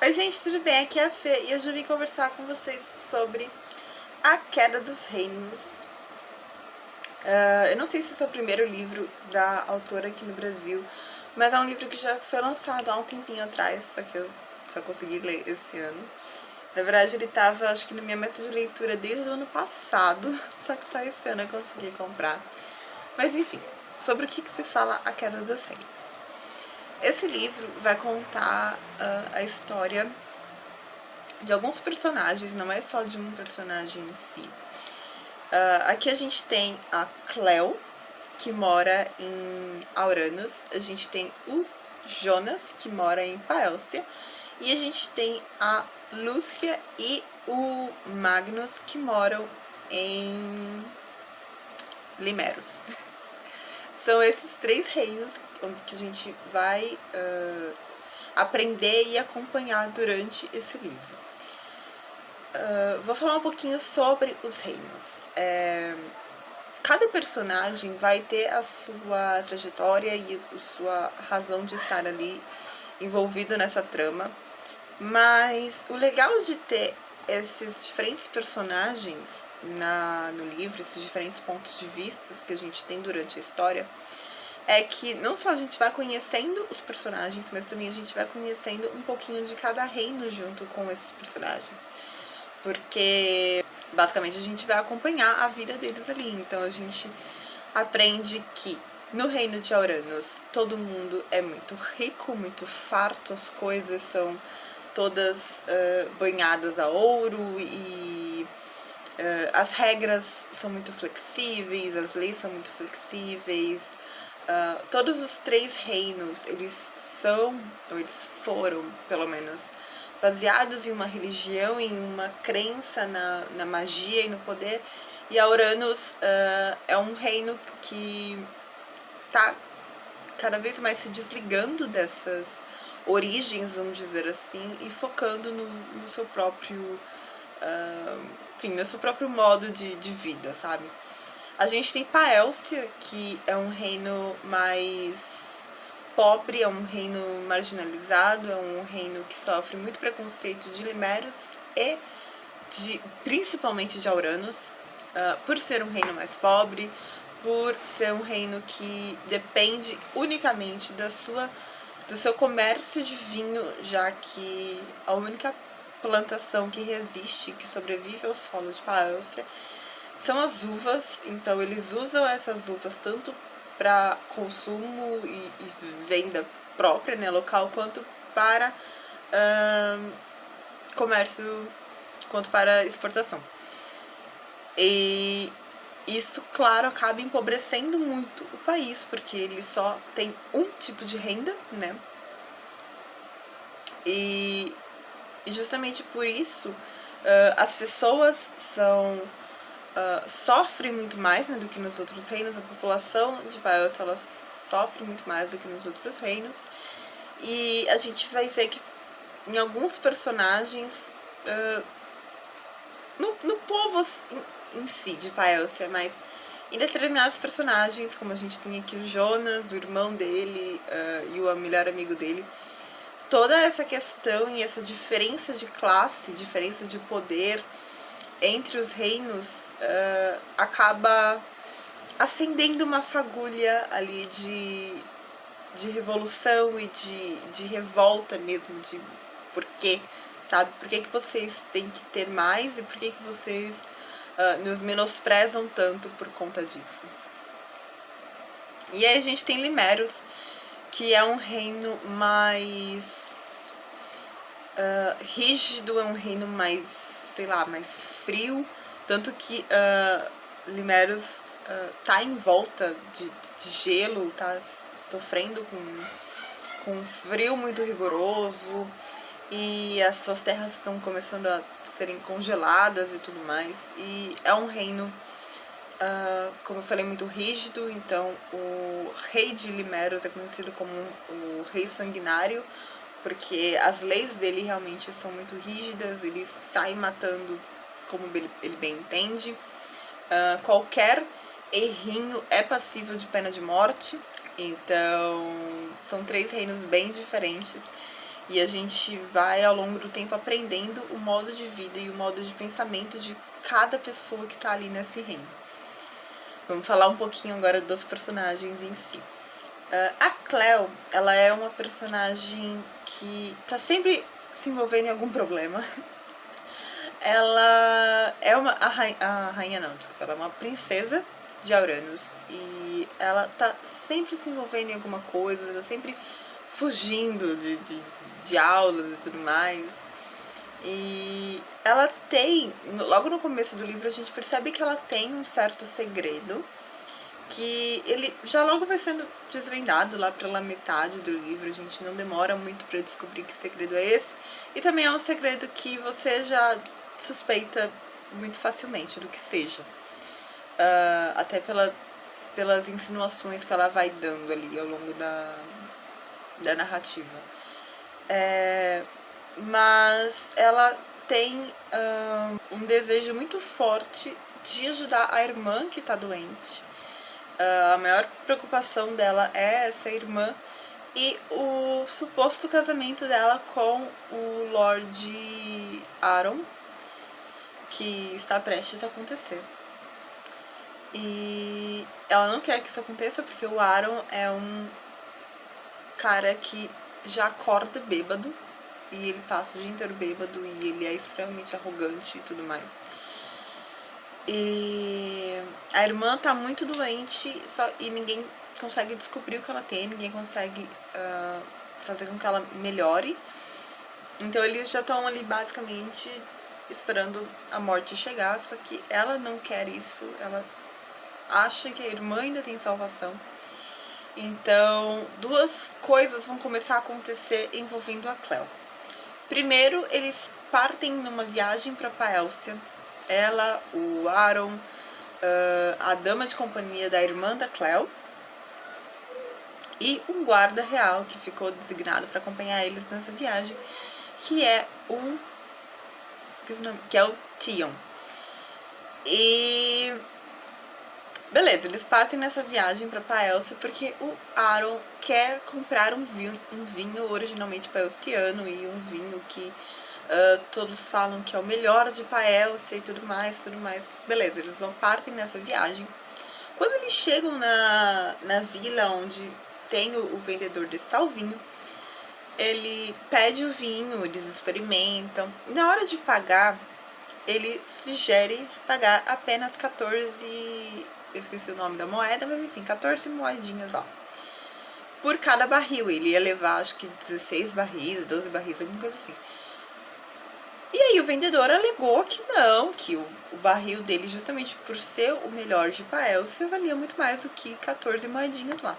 Oi gente, tudo bem? Aqui é a Fê e hoje eu vim conversar com vocês sobre A Queda dos Reinos. Eu não sei se esse é o primeiro livro da autora aqui no Brasil, mas é um livro que já foi lançado há um tempinho atrás, só que eu só consegui ler esse ano. Na verdade ele estava, acho que na minha meta de leitura desde o ano passado, só que só esse ano eu consegui comprar. Mas enfim, sobre o que se fala A Queda dos Reinos. Esse livro vai contar a história de alguns personagens, não é só de um personagem em si. Aqui a gente tem a Cleo, que mora em Auranos, a gente tem o Jonas, que mora em Paelcia, e a gente tem a Lúcia e o Magnus, que moram em Limeros. São esses três reinos que a gente vai aprender e acompanhar durante esse livro. Vou falar um pouquinho sobre os reinos. Cada personagem vai ter a sua trajetória e a sua razão de estar ali envolvido nessa trama, mas o legal de ter esses diferentes personagens no livro, esses diferentes pontos de vista que a gente tem durante a história, é que não só a gente vai conhecendo os personagens, mas também a gente vai conhecendo um pouquinho de cada reino junto com esses personagens. Porque basicamente a gente vai acompanhar a vida deles ali. Então a gente aprende que no reino de Auranos todo mundo é muito rico, muito farto, as coisas são todas banhadas a ouro e as regras são muito flexíveis, as leis são muito flexíveis. Todos os três reinos, eles são, ou eles foram, pelo menos, baseados em uma religião, em uma crença na magia e no poder. E Auranos é um reino que está cada vez mais se desligando dessas origens, vamos dizer assim, e focando no seu próprio, enfim, no seu próprio modo de vida, sabe? A gente tem Paelcia, que é um reino mais pobre, é um reino marginalizado, é um reino que sofre muito preconceito de Limeros e principalmente de Auranos, por ser um reino mais pobre, por ser um reino que depende unicamente do seu comércio de vinho, já que a única plantação que resiste, que sobrevive ao solo de Paelcia, são as uvas. Então eles usam essas uvas tanto para consumo e venda própria, né, local, quanto para comércio, quanto para exportação. E isso, claro, acaba empobrecendo muito o país, porque ele só tem um tipo de renda, né? E justamente por isso as pessoas sofrem muito mais, né, do que nos outros reinos. A população de Paelcia, ela sofre muito mais do que nos outros reinos. E a gente vai ver que em alguns personagens, no povo em si de Paelcia, mas em determinados personagens, como a gente tem aqui o Jonas, o irmão dele e o melhor amigo dele, toda essa questão e essa diferença de classe, diferença de poder entre os reinos acaba acendendo uma fagulha ali de revolução e de revolta mesmo, de por quê, sabe? Por que vocês têm que ter mais e por que vocês nos menosprezam tanto por conta disso. E aí a gente tem Limeros, que é um reino mais rígido, é um reino mais, sei lá, mais frio, tanto que Limeros tá em volta de gelo, tá sofrendo com um frio muito rigoroso, e as suas terras estão começando a serem congeladas e tudo mais. E é um reino, como eu falei, muito rígido. Então o rei de Limeros é conhecido como o rei sanguinário, porque as leis dele realmente são muito rígidas, ele sai matando como ele bem entende. Qualquer errinho é passível de pena de morte. Então são três reinos bem diferentes. E a gente vai, ao longo do tempo, aprendendo o modo de vida e o modo de pensamento de cada pessoa que tá ali nesse reino. Vamos falar um pouquinho agora dos personagens em si. A Cleo, ela é uma personagem que tá sempre se envolvendo em algum problema. Ela é a rainha não, desculpa, ela é uma princesa de Auranos. E ela tá sempre se envolvendo em alguma coisa, tá sempre fugindo de aulas e tudo mais. E ela tem, logo no começo do livro, a gente percebe que ela tem um certo segredo, que ele já logo vai sendo desvendado lá pela metade do livro, a gente não demora muito pra descobrir que segredo é esse. E também é um segredo que você já suspeita muito facilmente do que seja. Até pelas insinuações que ela vai dando ali ao longo da narrativa. Mas ela tem um desejo muito forte de ajudar a irmã que tá doente. A maior preocupação dela é essa irmã e o suposto casamento dela com o Lord Aron, que está prestes a acontecer. E ela não quer que isso aconteça porque o Aron é um cara que já acorda bêbado e ele passa o dia inteiro bêbado e ele é extremamente arrogante e tudo mais. E a irmã tá muito doente e ninguém consegue descobrir o que ela tem, ninguém consegue fazer com que ela melhore. Então eles já estão ali basicamente esperando a morte chegar, só que ela não quer isso, ela acha que a irmã ainda tem salvação. Então duas coisas vão começar a acontecer envolvendo a Cleo. Primeiro, eles partem numa viagem para Paelcia. Ela, o Aron, a dama de companhia da irmã da Cleo e um guarda real que ficou designado para acompanhar eles nessa viagem, que é o... esqueci o nome, que é o Tion. E... beleza, eles partem nessa viagem para Paelcia porque o Aron quer comprar um vinho originalmente paelciano e um vinho que todos falam que é o melhor de Paelcia e tudo mais. Beleza, eles partem nessa viagem. Quando eles chegam na vila onde tem o vendedor desse tal vinho, ele pede o vinho, eles experimentam. Na hora de pagar, ele sugere pagar apenas 14... eu esqueci o nome da moeda, mas enfim, 14 moedinhas lá. Por cada barril. Ele ia levar, acho que 16 barris, 12 barris, alguma coisa assim. E aí o vendedor alegou que não, que o barril dele, justamente por ser o melhor de Paelcia, valia muito mais do que 14 moedinhas lá.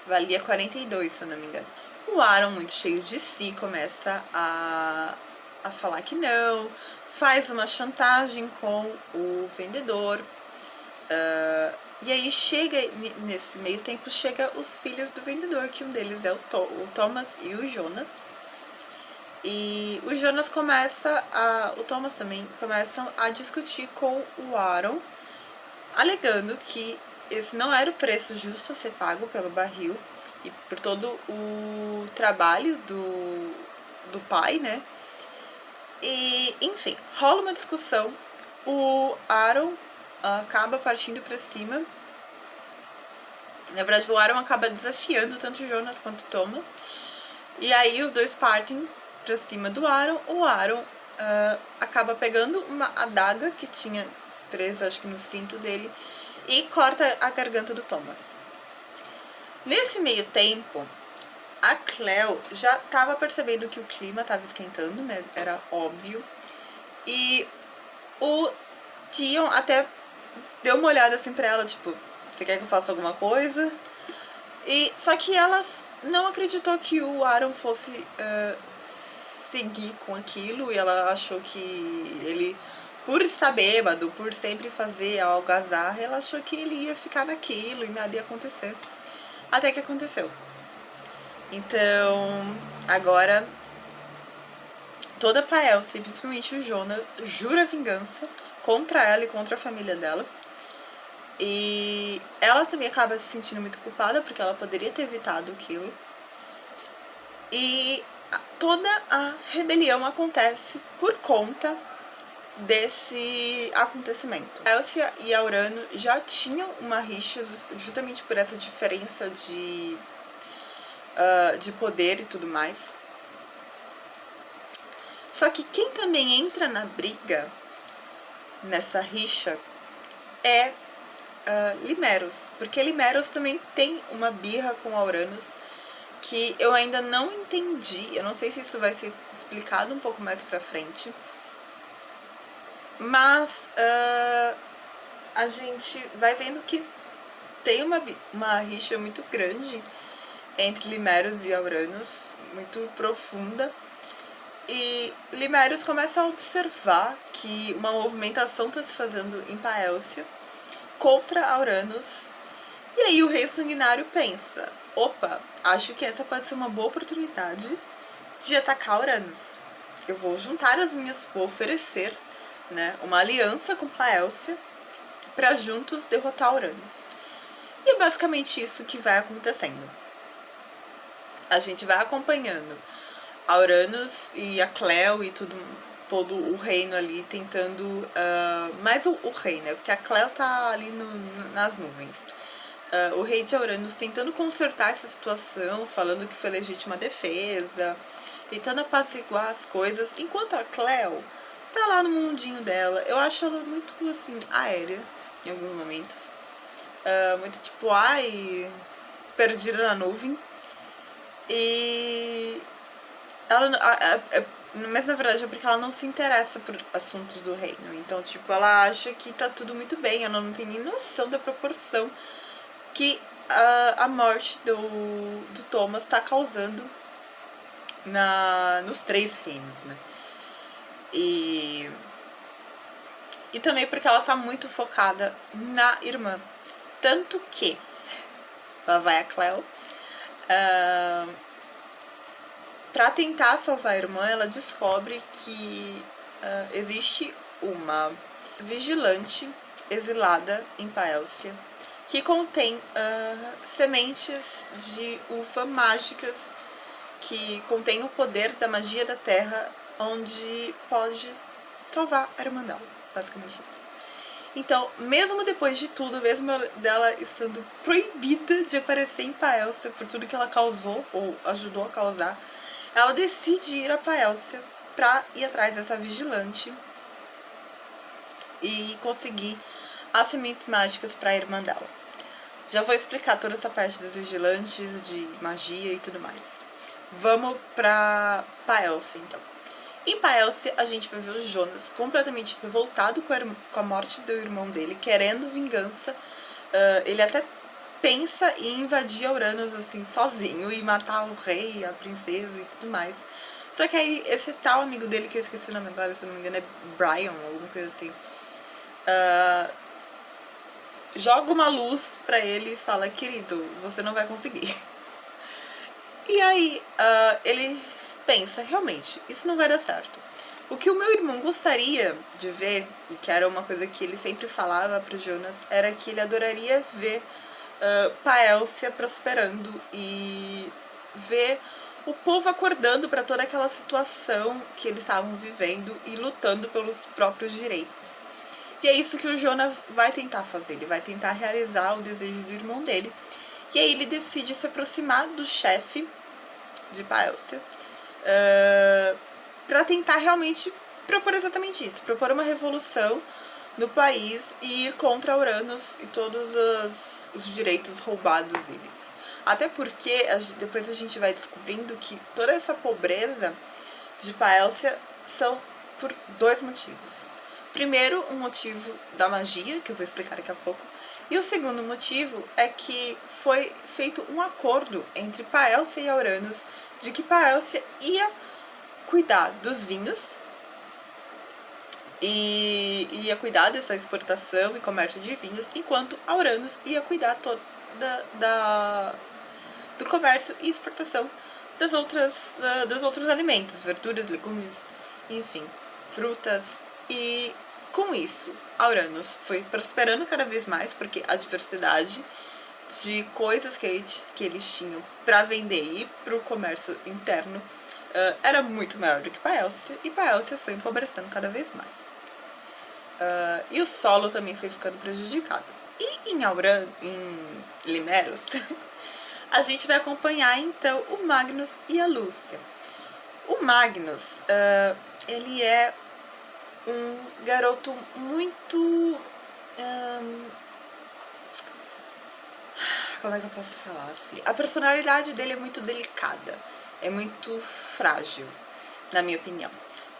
Valia 42, se eu não me engano. O Aron, muito cheio de si, começa a falar que não, faz uma chantagem com o vendedor. E aí chega, nesse meio tempo, chega os filhos do vendedor, que um deles é o Thomas e o Jonas. E o Jonas o Thomas também começam a discutir com o Aron, alegando que esse não era o preço justo a ser pago pelo barril e por todo o trabalho do pai, né? E, enfim, rola uma discussão, o Aron acaba partindo pra cima. Na verdade, o Aron acaba desafiando tanto o Jonas quanto o Thomas. E aí os dois partem pra cima do Aron. O Aron acaba pegando uma adaga que tinha presa, acho que no cinto dele, e corta a garganta do Thomas. Nesse meio tempo, a Cleo já estava percebendo que o clima estava esquentando, né? Era óbvio. E o Tion até deu uma olhada assim pra ela, tipo, você quer que eu faça alguma coisa? Só que ela não acreditou que o Aron fosse seguir com aquilo, e ela achou que ele, por estar bêbado, por sempre fazer algazarra, ela achou que ele ia ficar naquilo e nada ia acontecer. Até que aconteceu. Então, agora, toda a Paelcia, principalmente o Jonas, jura vingança contra ela e contra a família dela. E ela também acaba se sentindo muito culpada, porque ela poderia ter evitado aquilo. E toda a rebelião acontece por conta desse acontecimento. A Elsia e a Urano já tinham uma rixa justamente por essa diferença de poder e tudo mais. Só que quem também entra na briga, nessa rixa, é Limeros. Porque Limeros também tem uma birra com a Uranus que eu ainda não entendi. Eu não sei se isso vai ser explicado um pouco mais pra frente. Mas a gente vai vendo que tem uma rixa muito grande entre Limeros e Uranus, muito profunda. E Limeros começa a observar que uma movimentação está se fazendo em Paelcia contra Uranus. E aí o Rei Sanguinário pensa: opa, acho que essa pode ser uma boa oportunidade de atacar Uranus. Eu vou juntar vou oferecer, né, uma aliança com Paelcia para juntos derrotar Uranus. E é basicamente isso que vai acontecendo. A gente vai acompanhando a Uranus e a Cleo e todo o reino ali tentando... mais o rei, né? Porque a Cleo tá ali nas nuvens. O rei de Uranus tentando consertar essa situação, falando que foi legítima defesa, tentando apaziguar as coisas, enquanto a Cleo tá lá no mundinho dela. Eu acho ela muito, assim, aérea em alguns momentos. Muito tipo, ai, perdida na nuvem. E ela, mas na verdade é porque ela não se interessa por assuntos do reino. Então, tipo, ela acha que tá tudo muito bem. Ela não tem nem noção da proporção que a morte do Thomas tá causando nos 3 reinos, né? E também porque ela tá muito focada na irmã. Tanto que lá vai a Cleo. Pra tentar salvar a irmã, ela descobre que existe uma vigilante exilada em Paelcia que contém sementes de uva mágicas que contém o poder da magia da terra, onde pode salvar a irmã dela, basicamente isso. Então, mesmo depois de tudo, mesmo dela estando proibida de aparecer em Paelcia por tudo que ela causou ou ajudou a causar, ela decide ir a Paelcia pra ir atrás dessa vigilante e conseguir as sementes mágicas pra irmã dela. Já vou explicar toda essa parte dos vigilantes, de magia e tudo mais. Vamos pra Paelcia, então. Em Paelcia, a gente vai ver o Jonas completamente revoltado com a morte do irmão dele, querendo vingança. Ele até pensa em invadir Uranus, assim, sozinho e matar o rei, a princesa e tudo mais. Só que aí, esse tal amigo dele, que eu esqueci o nome agora, se não me engano é Brian, alguma coisa assim, joga uma luz pra ele e fala: querido, você não vai conseguir. E aí, ele pensa: realmente, isso não vai dar certo. O que o meu irmão gostaria de ver, e que era uma coisa que ele sempre falava pro Jonas, era que ele adoraria ver Paelcia prosperando e ver o povo acordando para toda aquela situação que eles estavam vivendo e lutando pelos próprios direitos. E é isso que o Jonas vai tentar fazer. Ele vai tentar realizar o desejo do irmão dele. E aí ele decide se aproximar do chefe de Paelcia para tentar realmente propor exatamente isso, propor uma revolução no país e ir contra Uranus e todos os direitos roubados deles. Até porque depois a gente vai descobrindo que toda essa pobreza de Paelcia são por 2 motivos. Primeiro, um motivo da magia, que eu vou explicar daqui a pouco, e o segundo motivo é que foi feito um acordo entre Paelcia e Uranus de que Paelcia ia cuidar dos vinhos e ia cuidar dessa exportação e comércio de vinhos, enquanto a Uranus ia cuidar do comércio e exportação dos outros alimentos, verduras, legumes, enfim, frutas. E com isso, a Uranus foi prosperando cada vez mais, porque a diversidade de coisas que eles tinham para vender e para o comércio interno era muito maior do que Paelcia, e Paelcia foi empobrecendo cada vez mais. E o solo também foi ficando prejudicado. E em Auran, em Limeros, a gente vai acompanhar então o Magnus e a Lúcia. O Magnus, ele é um garoto muito... como é que eu posso falar assim? A personalidade dele é muito delicada, é muito frágil, na minha opinião.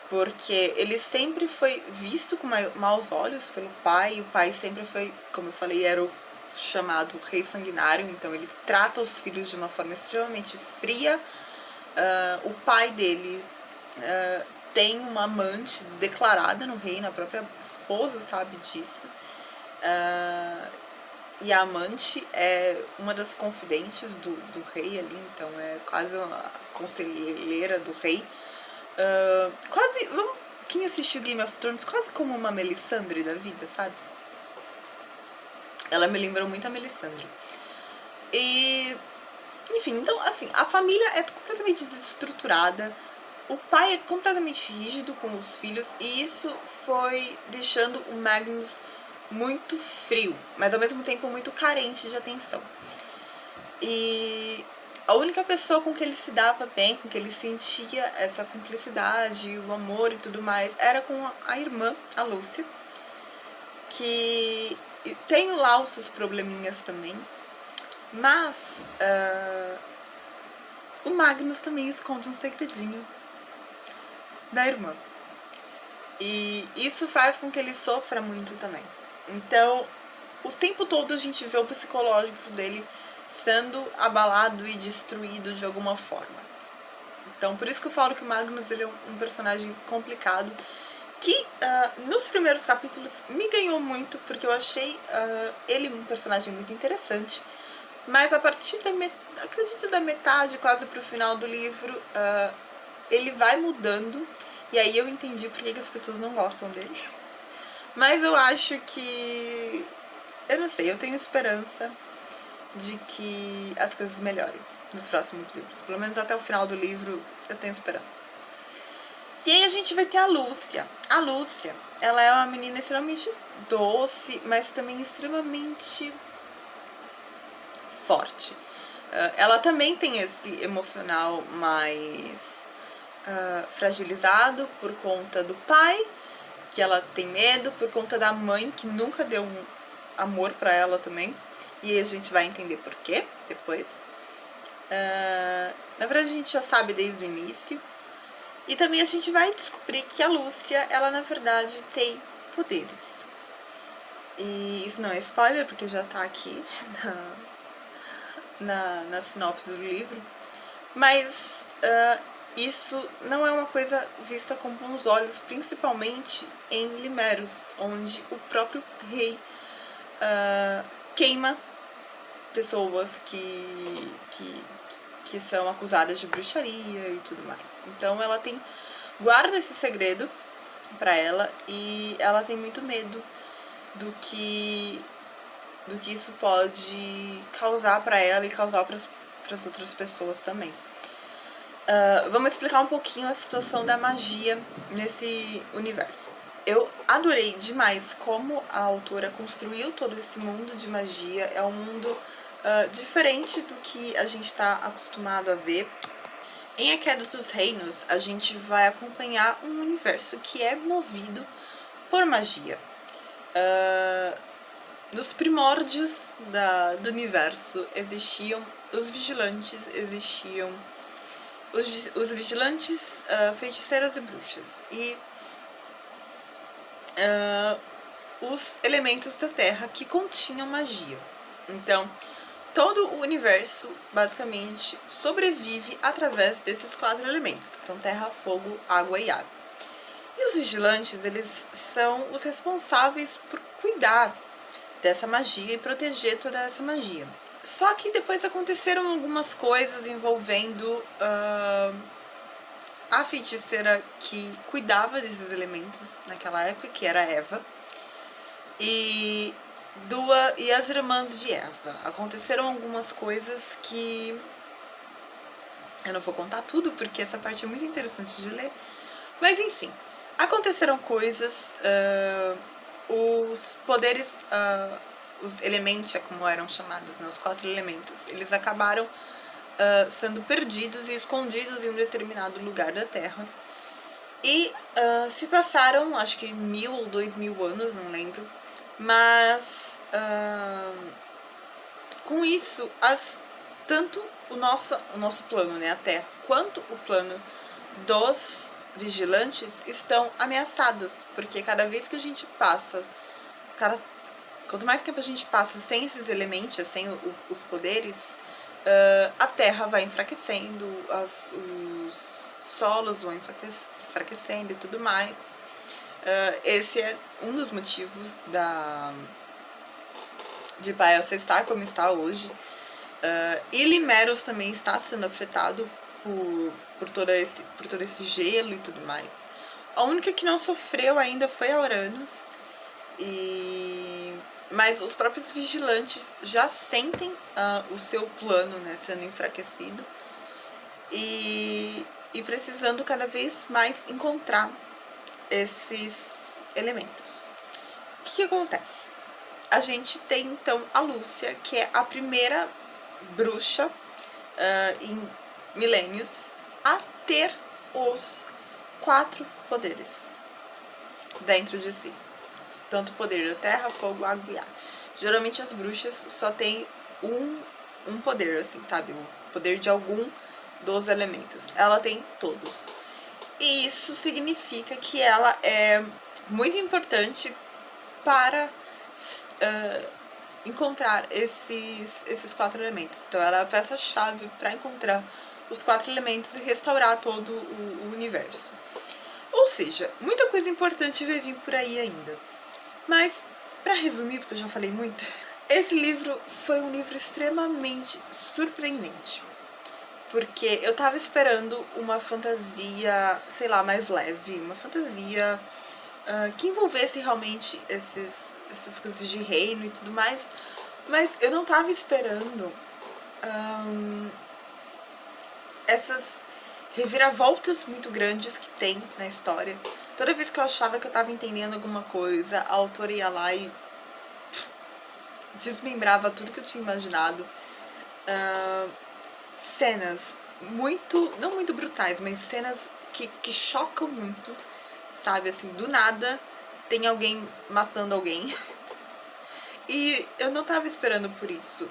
Porque ele sempre foi visto com maus olhos pelo pai, e o pai sempre foi, como eu falei, era o chamado rei sanguinário, então ele trata os filhos de uma forma extremamente fria. O pai dele tem uma amante declarada no reino, a própria esposa sabe disso. E a amante é uma das confidentes do rei ali, então é quase uma conselheira do rei. Quase, quem assistiu Game of Thrones, quase como uma Melisandre da vida, sabe? Ela me lembrou muito a Melisandre. E, enfim, então, assim, a família é completamente desestruturada. O pai é completamente rígido com os filhos, e isso foi deixando o Magnus muito frio, mas ao mesmo tempo muito carente de atenção. E a única pessoa com que ele se dava bem, com que ele sentia essa cumplicidade, o amor e tudo mais, era com a irmã, a Lúcia, que tem lá os seus probleminhas também, mas o Magnus também esconde um segredinho da irmã. E isso faz com que ele sofra muito também. Então, o tempo todo a gente vê o psicológico dele sendo abalado e destruído de alguma forma. Então, por isso que eu falo que o Magnus ele é um personagem complicado, que nos primeiros capítulos me ganhou muito, porque eu achei ele um personagem muito interessante, mas a partir acredito da metade, quase pro final do livro, ele vai mudando, e aí eu entendi por que as pessoas não gostam dele. Mas eu acho que... eu não sei, eu tenho esperança de que as coisas melhorem nos próximos livros. Pelo menos até o final do livro eu tenho esperança. E aí a gente vai ter a Lúcia. A Lúcia, ela é uma menina extremamente doce, mas também extremamente forte. Ela também tem esse emocional mais fragilizado por conta do pai, que ela tem medo, por conta da mãe, que nunca deu um amor pra ela também. E aí a gente vai entender por quê depois. Na verdade a gente já sabe desde o início. E também a gente vai descobrir que a Lúcia, ela na verdade tem poderes. E isso não é spoiler, porque já tá aqui na sinopse do livro. Mas isso não é uma coisa vista com bons olhos, principalmente em Limeros, onde o próprio rei queima pessoas que são acusadas de bruxaria e tudo mais. Então ela guarda esse segredo pra ela, e ela tem muito medo do que isso pode causar pra ela e causar pras outras pessoas também. Vamos explicar um pouquinho a situação da magia nesse universo. Eu adorei demais como a autora construiu todo esse mundo de magia. É um mundo diferente do que a gente está acostumado a ver. Em A Queda dos Reinos, a gente vai acompanhar um universo que é movido por magia. Nos primórdios do universo existiam os vigilantes, existiam os vigilantes, feiticeiras e bruxas, e os elementos da terra que continham magia. Então, todo o universo, basicamente, sobrevive através desses 4 elementos, que são terra, fogo, água e ar. E os vigilantes, eles são os responsáveis por cuidar dessa magia e proteger toda essa magia. Só que depois aconteceram algumas coisas envolvendo a feiticeira que cuidava desses elementos naquela época, que era Eva, e as irmãs de Eva. Aconteceram algumas coisas que Eu não vou contar tudo, porque essa parte é muito interessante de ler. Mas enfim, aconteceram coisas, os poderes, os elementia, como eram chamados, né, os 4 elementos, eles acabaram sendo perdidos e escondidos em um determinado lugar da Terra. E se passaram, acho que 1000 ou 2000 anos, não lembro, mas com isso, tanto o nosso plano, né, a Terra, quanto o plano dos vigilantes estão ameaçados, porque cada vez que a gente passa, quanto mais tempo a gente passa sem esses elementos, sem os poderes, a Terra vai enfraquecendo, os solos vão enfraquecendo e tudo mais. Esse é um dos motivos de Paelcia estar como está hoje. E Limeros também está sendo afetado por todo esse gelo e tudo mais. A única que não sofreu ainda foi a Uranus, mas os próprios vigilantes já sentem o seu plano, né, sendo enfraquecido e precisando cada vez mais encontrar esses elementos. O que acontece? A gente tem então a Lúcia, que é a primeira bruxa em milênios a ter os 4 poderes dentro de si. Tanto o poder da terra, fogo, água e ar. Geralmente as bruxas só têm um poder, assim, sabe? O poder de algum dos elementos. Ela tem todos. E isso significa que ela é muito importante para encontrar esses 4 elementos. Então ela é a peça-chave para encontrar os 4 elementos e restaurar todo o universo. Ou seja, muita coisa importante vai vir por aí ainda. Mas, para resumir, porque eu já falei muito, esse livro foi um livro extremamente surpreendente. Porque eu tava esperando uma fantasia, sei lá, mais leve, uma fantasia que envolvesse realmente essas coisas de reino e tudo mais, mas eu não tava esperando essas reviravoltas muito grandes que tem na história. Toda vez que eu achava que eu tava entendendo alguma coisa, a autora ia lá e desmembrava tudo que eu tinha imaginado. Cenas não muito brutais, mas cenas que chocam muito, sabe? Assim, do nada tem alguém matando alguém. E eu não tava esperando por isso.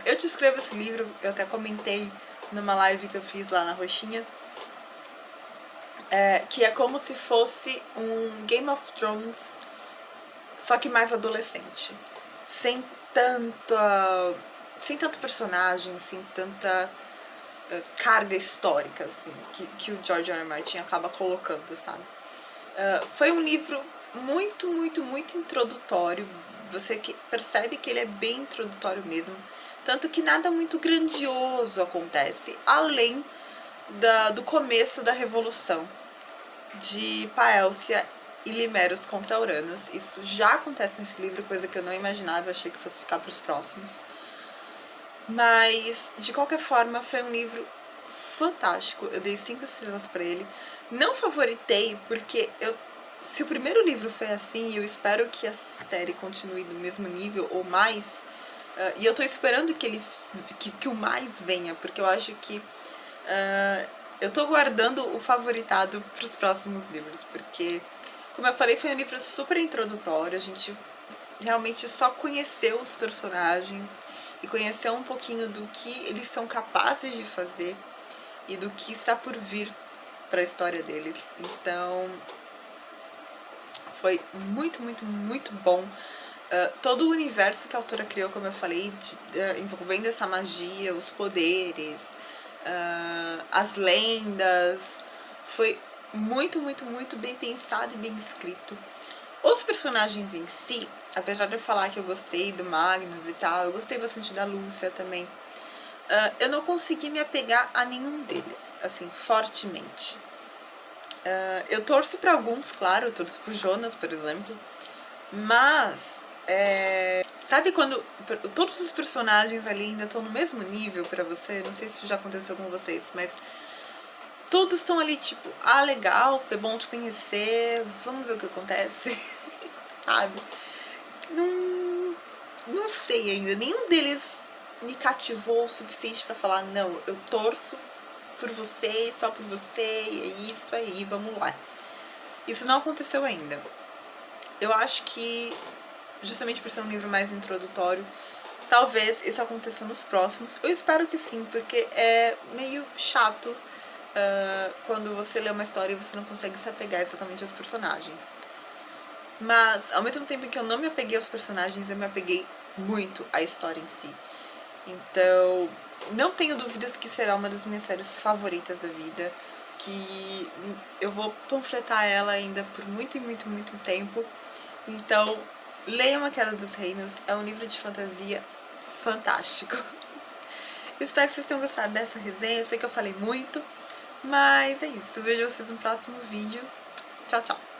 Eu descrevo esse livro, eu até comentei numa live que eu fiz lá na Roxinha, que é como se fosse um Game of Thrones, só que mais adolescente. Sem tanto personagem, sem tanta carga histórica, assim, que o George R. R. Martin acaba colocando, sabe? Foi um livro muito, muito, muito introdutório. Você percebe que ele é bem introdutório mesmo. Tanto que nada muito grandioso acontece, além do começo da Revolução de Paelcia e Limeros contra Uranus. Isso já acontece nesse livro, coisa que eu não imaginava, eu achei que fosse ficar para os próximos. Mas, de qualquer forma, foi um livro fantástico. Eu dei 5 estrelas para ele. Não favoritei, porque se o primeiro livro foi assim, e eu espero que a série continue no mesmo nível ou mais, e eu tô esperando que o mais venha, porque eu acho que eu tô guardando o favoritado pros próximos livros, porque, como eu falei, foi um livro super introdutório, a gente realmente só conheceu os personagens e conheceu um pouquinho do que eles são capazes de fazer e do que está por vir para a história deles. Então, foi muito, muito, muito bom. Todo o universo que a autora criou, como eu falei, envolvendo essa magia, os poderes, as lendas, foi muito, muito, muito bem pensado e bem escrito. Os personagens em si, apesar de eu falar que eu gostei do Magnus e tal, eu gostei bastante da Lúcia também, eu não consegui me apegar a nenhum deles, assim, fortemente. Eu torço pra alguns, claro, eu torço pro Jonas, por exemplo, mas Sabe quando todos os personagens ali ainda estão no mesmo nível pra você? Não sei se já aconteceu com vocês, mas todos estão ali tipo, ah, legal, foi bom te conhecer, vamos ver o que acontece, sabe? Não sei ainda, nenhum deles me cativou o suficiente pra falar, não, eu torço por você, só por você, e é isso aí, vamos lá. Isso não aconteceu ainda. Eu acho que, justamente por ser um livro mais introdutório, talvez isso aconteça nos próximos. Eu espero que sim, porque é meio chato quando você lê uma história e você não consegue se apegar exatamente aos personagens. Mas, ao mesmo tempo que eu não me apeguei aos personagens, eu me apeguei muito à história em si. Então, não tenho dúvidas que será uma das minhas séries favoritas da vida, que eu vou panfletar ela ainda por muito e muito, muito tempo. Então, leiam A Queda dos Reinos, é um livro de fantasia fantástico. Espero que vocês tenham gostado dessa resenha, eu sei que eu falei muito, mas é isso. Vejo vocês no próximo vídeo. Tchau, tchau!